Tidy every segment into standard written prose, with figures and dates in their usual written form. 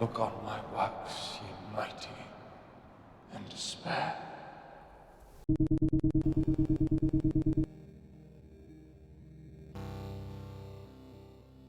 Look on my works, ye mighty, and despair.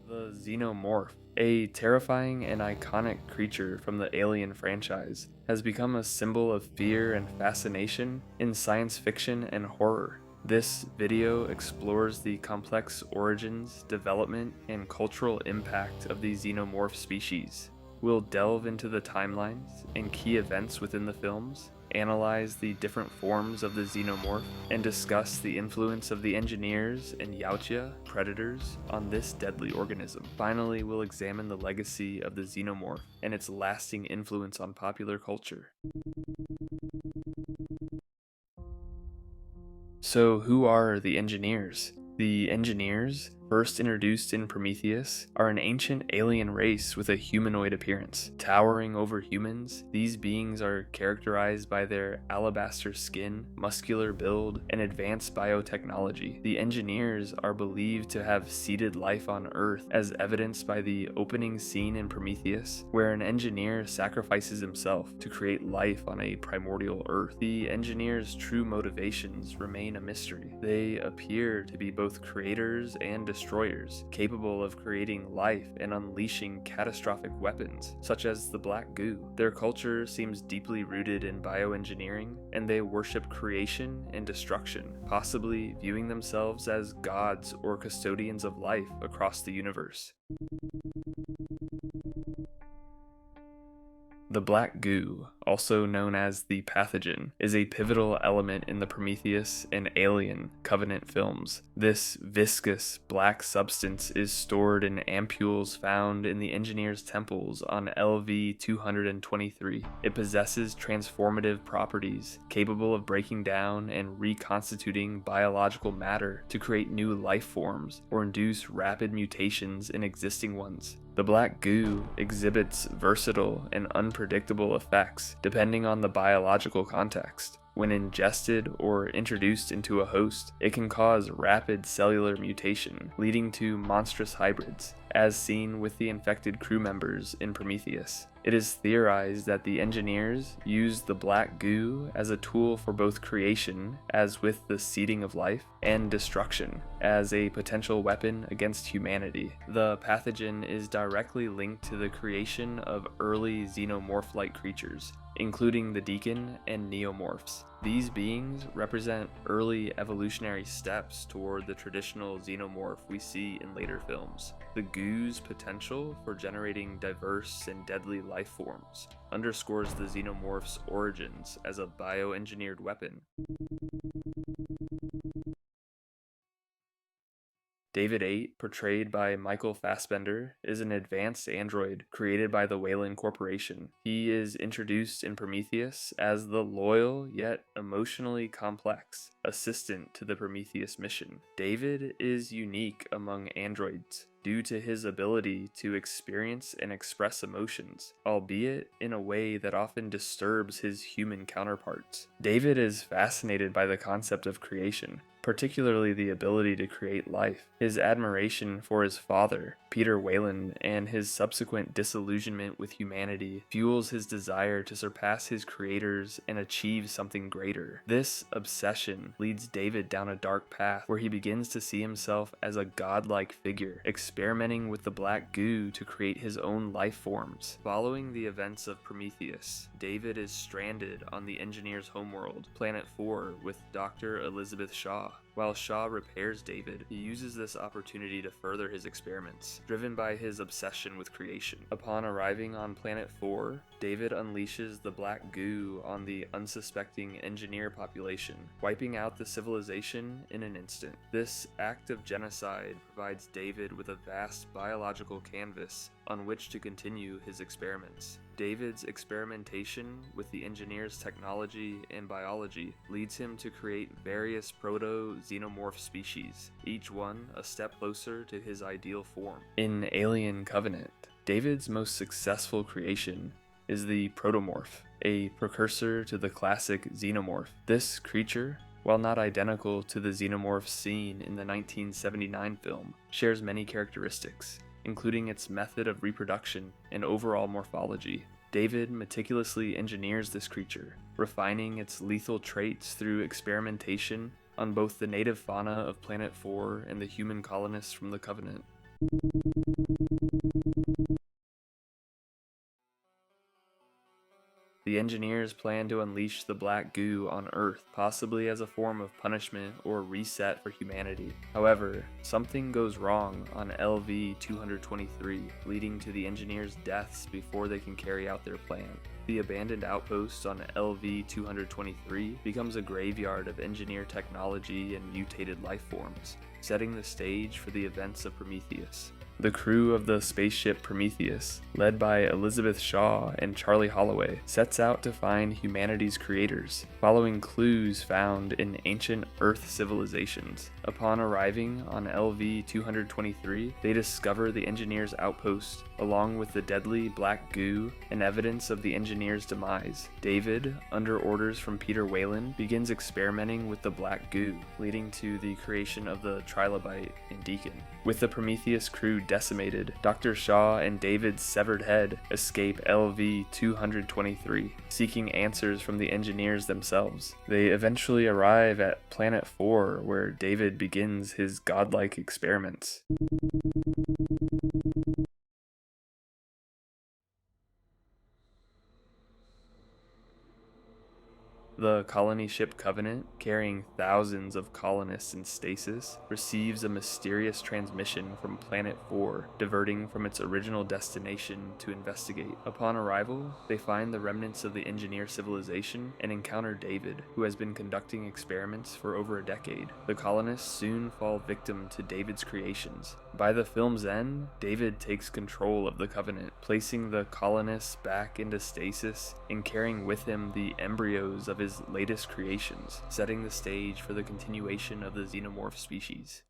The Xenomorph, a terrifying and iconic creature from the Alien franchise, has become a symbol of fear and fascination in science fiction and horror. This video explores the complex origins, development, and cultural impact of the Xenomorph species. We'll delve into the timelines and key events within the films, analyze the different forms of the Xenomorph, and discuss the influence of the engineers and Yautja, predators, on this deadly organism. Finally, we'll examine the legacy of the Xenomorph and its lasting influence on popular culture. So, who are the engineers? The engineers, first introduced in Prometheus, are an ancient alien race with a humanoid appearance. Towering over humans, these beings are characterized by their alabaster skin, muscular build, and advanced biotechnology. The engineers are believed to have seeded life on Earth, as evidenced by the opening scene in Prometheus, where an engineer sacrifices himself to create life on a primordial Earth. The engineers' true motivations remain a mystery. They appear to be both creators and destroyers, capable of creating life and unleashing catastrophic weapons, such as the black goo. Their culture seems deeply rooted in bioengineering, and they worship creation and destruction, possibly viewing themselves as gods or custodians of life across the universe. The black goo, also known as the pathogen, is a pivotal element in the Prometheus and Alien Covenant films. This viscous, black substance is stored in ampules found in the engineer's temples on LV-223. It possesses transformative properties, capable of breaking down and reconstituting biological matter to create new life forms or induce rapid mutations in existing ones. The black goo exhibits versatile and unpredictable effects depending on the biological context. When ingested or introduced into a host, it can cause rapid cellular mutation, leading to monstrous hybrids, as seen with the infected crew members in Prometheus. It is theorized that the engineers used the black goo as a tool for both creation, as with the seeding of life, and destruction, as a potential weapon against humanity. The pathogen is directly linked to the creation of early xenomorph-like creatures, including the Deacon and Neomorphs. These beings represent early evolutionary steps toward the traditional xenomorph we see in later films. The goo's potential for generating diverse and deadly life forms underscores the xenomorph's origins as a bioengineered weapon. David 8, portrayed by Michael Fassbender, is an advanced android created by the Weyland Corporation. He is introduced in Prometheus as the loyal yet emotionally complex assistant to the Prometheus mission. David is unique among androids due to his ability to experience and express emotions, albeit in a way that often disturbs his human counterparts. David is fascinated by the concept of creation, particularly the ability to create life. His admiration for his father, Peter Weyland, and his subsequent disillusionment with humanity fuels his desire to surpass his creators and achieve something greater. This obsession leads David down a dark path where he begins to see himself as a godlike figure, experimenting with the black goo to create his own life forms. Following the events of Prometheus, David is stranded on the engineer's homeworld, Planet 4, with Dr. Elizabeth Shaw. While Shaw repairs David, he uses this opportunity to further his experiments, driven by his obsession with creation. Upon arriving on Planet 4, David unleashes the black goo on the unsuspecting engineer population, wiping out the civilization in an instant. This act of genocide provides David with a vast biological canvas on which to continue his experiments. David's experimentation with the engineer's technology and biology leads him to create various proto-xenomorph species, each one a step closer to his ideal form. In Alien Covenant, David's most successful creation is the Protomorph, a precursor to the classic Xenomorph. This creature, while not identical to the xenomorph seen in the 1979 film, shares many characteristics. including its method of reproduction and overall morphology. David meticulously engineers this creature, refining its lethal traits through experimentation on both the native fauna of Planet 4 and the human colonists from the Covenant. The engineers plan to unleash the black goo on Earth, possibly as a form of punishment or reset for humanity. However, something goes wrong on LV-223, leading to the engineers' deaths before they can carry out their plan. The abandoned outpost on LV-223 becomes a graveyard of engineer technology and mutated life forms, setting the stage for the events of Prometheus. The crew of the spaceship Prometheus, led by Elizabeth Shaw and Charlie Holloway, sets out to find humanity's creators, following clues found in ancient Earth civilizations. Upon arriving on LV-223, they discover the engineers' outpost, along with the deadly black goo and evidence of the engineers' demise. David, under orders from Peter Whalen, begins experimenting with the black goo, leading to the creation of the trilobite and Deacon. With the Prometheus crew decimated, Dr. Shaw and David's severed head escape LV-223, seeking answers from the engineers themselves. They eventually arrive at Planet 4, where David begins his godlike experiments. The colony ship Covenant, carrying thousands of colonists in stasis, receives a mysterious transmission from Planet 4, diverting from its original destination to investigate. Upon arrival, they find the remnants of the engineer civilization and encounter David, who has been conducting experiments for over a decade. The colonists soon fall victim to David's creations. By the film's end, David takes control of the Covenant, placing the colonists back into stasis and carrying with him the embryos of his latest creations, setting the stage for the continuation of the Xenomorph species.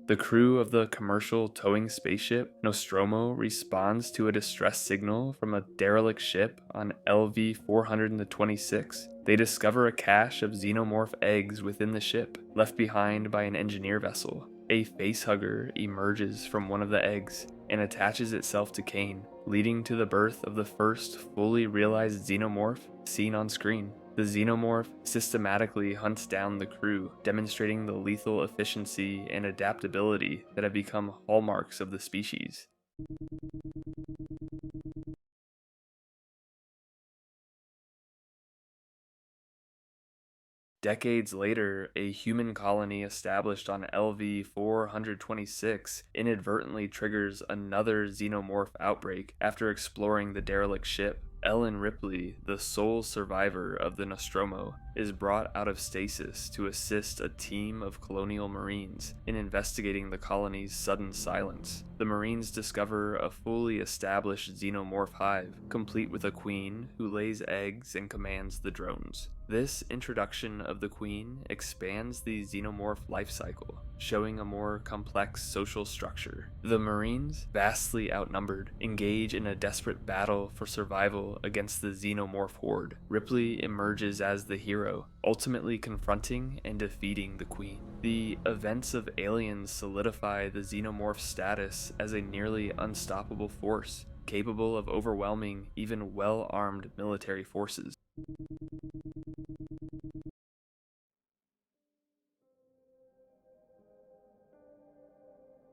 The crew of the commercial towing spaceship Nostromo responds to a distress signal from a derelict ship on LV-426. They discover a cache of xenomorph eggs within the ship, left behind by an engineer vessel. A facehugger emerges from one of the eggs and attaches itself to Kane, leading to the birth of the first fully realized xenomorph seen on screen. The xenomorph systematically hunts down the crew, demonstrating the lethal efficiency and adaptability that have become hallmarks of the species. Decades later, a human colony established on LV-426 inadvertently triggers another xenomorph outbreak after exploring the derelict ship. Ellen Ripley, the sole survivor of the Nostromo, is brought out of stasis to assist a team of colonial marines in investigating the colony's sudden silence. The marines discover a fully established xenomorph hive, complete with a queen who lays eggs and commands the drones. This introduction of the queen expands the xenomorph life cycle, showing a more complex social structure. The Marines, vastly outnumbered, engage in a desperate battle for survival against the xenomorph horde. Ripley emerges as the hero, ultimately confronting and defeating the queen. The events of Aliens solidify the xenomorph's status as a nearly unstoppable force, capable of overwhelming even well-armed military forces.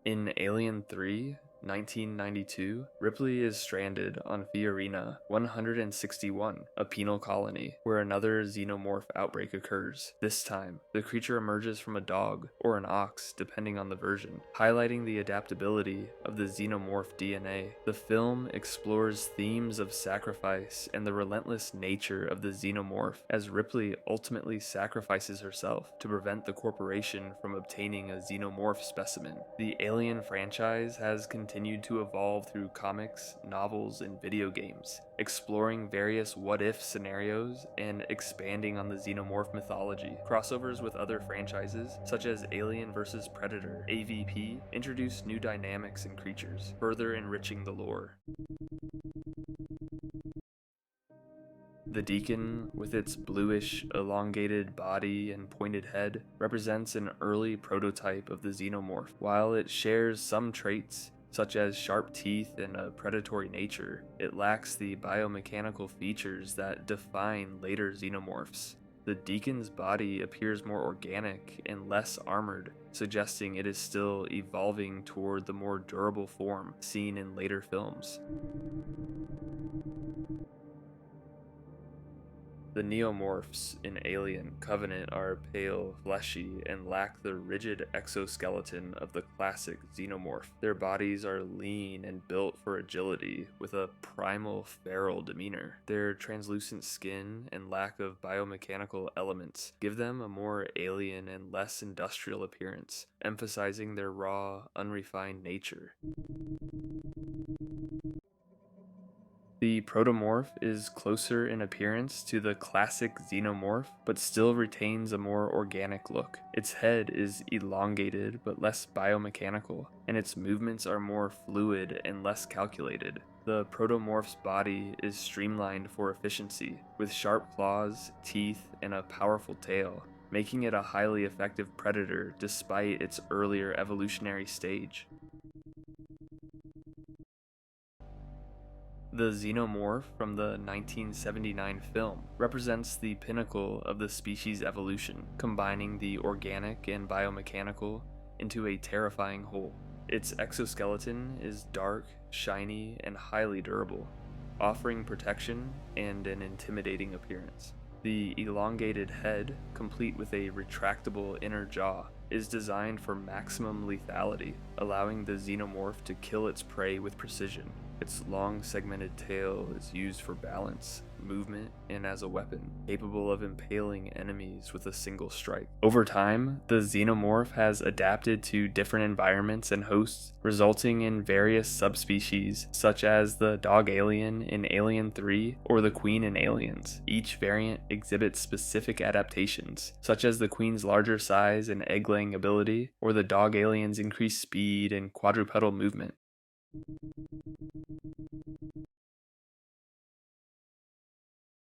In Alien 3, 1992, Ripley is stranded on Fiorina 161, a penal colony, where another xenomorph outbreak occurs. This time, the creature emerges from a dog or an ox, depending on the version, highlighting the adaptability of the xenomorph DNA. The film explores themes of sacrifice and the relentless nature of the xenomorph, as Ripley ultimately sacrifices herself to prevent the corporation from obtaining a xenomorph specimen. The Alien franchise has continued to evolve through comics, novels, and video games, exploring various what-if scenarios and expanding on the xenomorph mythology. Crossovers with other franchises, such as Alien vs. Predator, AVP, introduce new dynamics and creatures, further enriching the lore. The deacon, with its bluish, elongated body and pointed head, represents an early prototype of the xenomorph. While it shares some traits, such as sharp teeth and a predatory nature, it lacks the biomechanical features that define later xenomorphs. The deacon's body appears more organic and less armored, suggesting it is still evolving toward the more durable form seen in later films. The neomorphs in Alien Covenant are pale, fleshy, and lack the rigid exoskeleton of the classic xenomorph. Their bodies are lean and built for agility, with a primal, feral demeanor. Their translucent skin and lack of biomechanical elements give them a more alien and less industrial appearance, emphasizing their raw, unrefined nature. The protomorph is closer in appearance to the classic xenomorph, but still retains a more organic look. Its head is elongated but less biomechanical, and its movements are more fluid and less calculated. The protomorph's body is streamlined for efficiency, with sharp claws, teeth, and a powerful tail, making it a highly effective predator despite its earlier evolutionary stage. The Xenomorph from the 1979 film represents the pinnacle of the species' evolution, combining the organic and biomechanical into a terrifying whole. Its exoskeleton is dark, shiny, and highly durable, offering protection and an intimidating appearance. The elongated head, complete with a retractable inner jaw, is designed for maximum lethality, allowing the xenomorph to kill its prey with precision. Its long segmented tail is used for balance, movement, and as a weapon, capable of impaling enemies with a single strike. Over time, the xenomorph has adapted to different environments and hosts, resulting in various subspecies, such as the dog alien in Alien 3 or the queen in Aliens. Each variant exhibits specific adaptations, such as the queen's larger size and egg-laying ability, or the dog alien's increased speed and quadrupedal movement.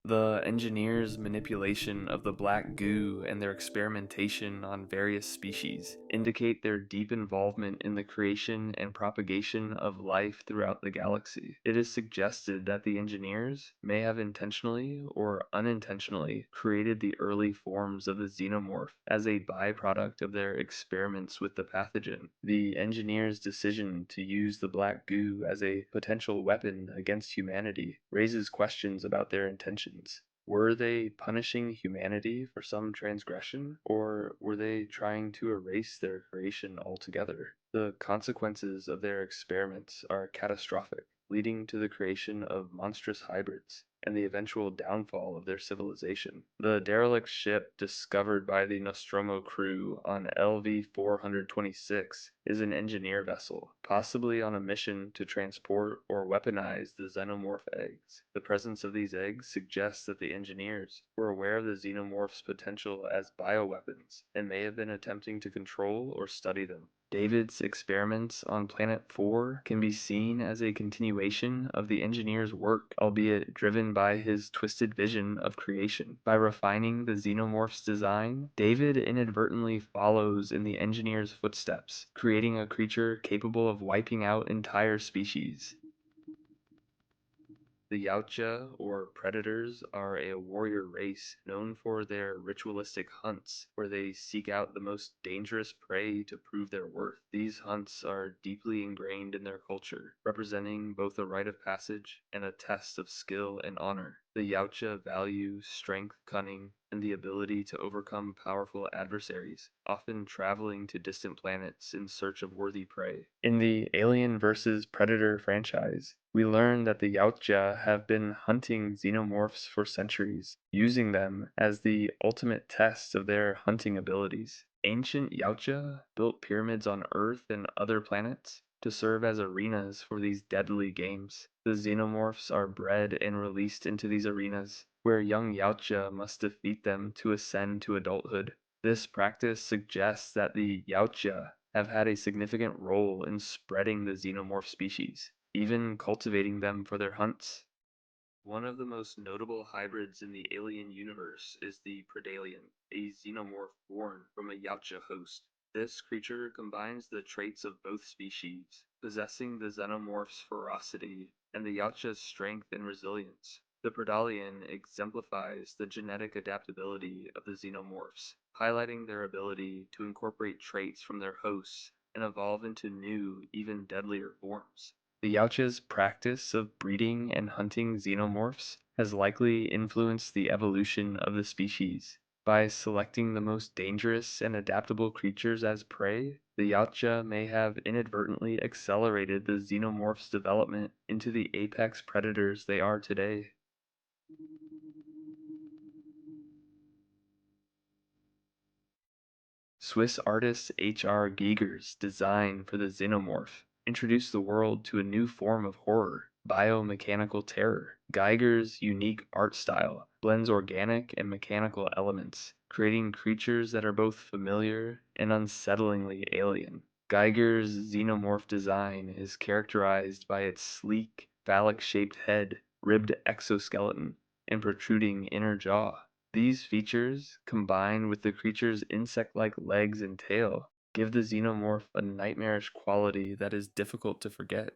The engineers' manipulation of the black goo and their experimentation on various species indicate their deep involvement in the creation and propagation of life throughout the galaxy. It is suggested that the engineers may have intentionally or unintentionally created the early forms of the xenomorph as a byproduct of their experiments with the pathogen. The engineers' decision to use the black goo as a potential weapon against humanity raises questions about their intentions. Were they punishing humanity for some transgression, or were they trying to erase their creation altogether? The consequences of their experiments are catastrophic, leading to the creation of monstrous hybrids and the eventual downfall of their civilization. The derelict ship discovered by the Nostromo crew on LV-426 is an engineer vessel, possibly on a mission to transport or weaponize the xenomorph eggs. The presence of these eggs suggests that the engineers were aware of the xenomorph's potential as bioweapons and may have been attempting to control or study them. David's experiments on Planet 4 can be seen as a continuation of the engineer's work, albeit driven by his twisted vision of creation. By refining the xenomorph's design, David inadvertently follows in the engineer's footsteps, creating a creature capable of wiping out entire species. The Yautja, or Predators, are a warrior race known for their ritualistic hunts, where they seek out the most dangerous prey to prove their worth. These hunts are deeply ingrained in their culture, representing both a rite of passage and a test of skill and honor. The Yautja value strength, cunning, and the ability to overcome powerful adversaries, often traveling to distant planets in search of worthy prey. In the Alien vs. Predator franchise, we learn that the Yautja have been hunting xenomorphs for centuries, using them as the ultimate test of their hunting abilities. Ancient Yautja built pyramids on Earth and other planets to serve as arenas for these deadly games. The xenomorphs are bred and released into these arenas, where young Yautja must defeat them to ascend to adulthood. This practice suggests that the Yautja have had a significant role in spreading the xenomorph species, even cultivating them for their hunts. One of the most notable hybrids in the alien universe is the Predalien, a xenomorph born from a Yautja host. This creature combines the traits of both species, possessing the xenomorph's ferocity and the Yautja's strength and resilience. The Predalien exemplifies the genetic adaptability of the xenomorphs, highlighting their ability to incorporate traits from their hosts and evolve into new, even deadlier forms. The Yautja's practice of breeding and hunting xenomorphs has likely influenced the evolution of the species. By selecting the most dangerous and adaptable creatures as prey, the Yautja may have inadvertently accelerated the xenomorph's development into the apex predators they are today. Swiss artist H.R. Giger's design for the xenomorph introduced the world to a new form of horror, biomechanical terror. Geiger's unique art style blends organic and mechanical elements, creating creatures that are both familiar and unsettlingly alien. Geiger's xenomorph design is characterized by its sleek, phallic-shaped head, ribbed exoskeleton, and protruding inner jaw. These features, combined with the creature's insect-like legs and tail, give the xenomorph a nightmarish quality that is difficult to forget.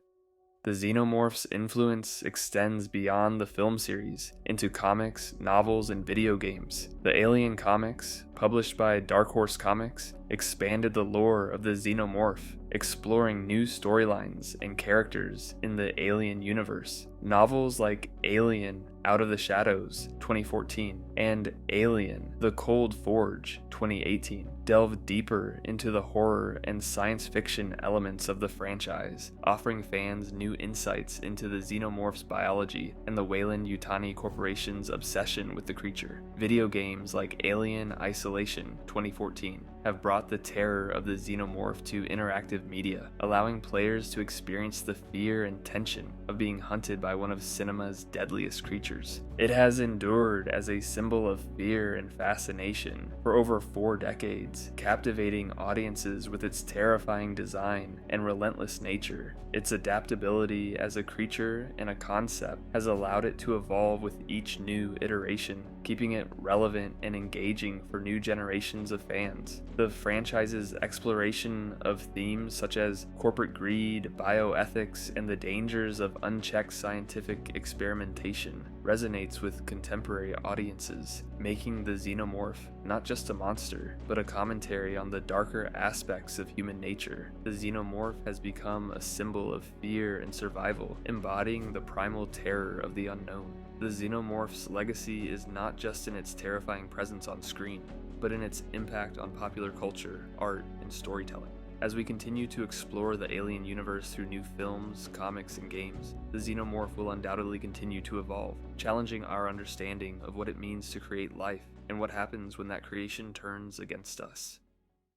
The xenomorph's influence extends beyond the film series into comics, novels, and video games. The Alien comics, published by Dark Horse Comics, expanded the lore of the xenomorph, exploring new storylines and characters in the Alien universe. Novels like Alien Out of the Shadows 2014 and Alien The Cold Forge 2018 delve deeper into the horror and science fiction elements of the franchise, offering fans new insights into the xenomorph's biology and the Weyland-Yutani Corporation's obsession with the creature. Video games like Alien Isolation 2014 have brought the terror of the xenomorph to interactive media, allowing players to experience the fear and tension of being hunted by one of cinema's deadliest creatures. It has endured as a symbol of fear and fascination for over 4 decades, captivating audiences with its terrifying design and relentless nature. Its adaptability as a creature and a concept has allowed it to evolve with each new iteration, keeping it relevant and engaging for new generations of fans. The franchise's exploration of themes such as corporate greed, bioethics, and the dangers of unchecked scientific experimentation resonates with contemporary audiences, making the xenomorph not just a monster, but a commentary on the darker aspects of human nature. The xenomorph has become a symbol of fear and survival, embodying the primal terror of the unknown. The xenomorph's legacy is not just in its terrifying presence on screen, but in its impact on popular culture, art, and storytelling. As we continue to explore the alien universe through new films, comics, and games, the xenomorph will undoubtedly continue to evolve, challenging our understanding of what it means to create life and what happens when that creation turns against us.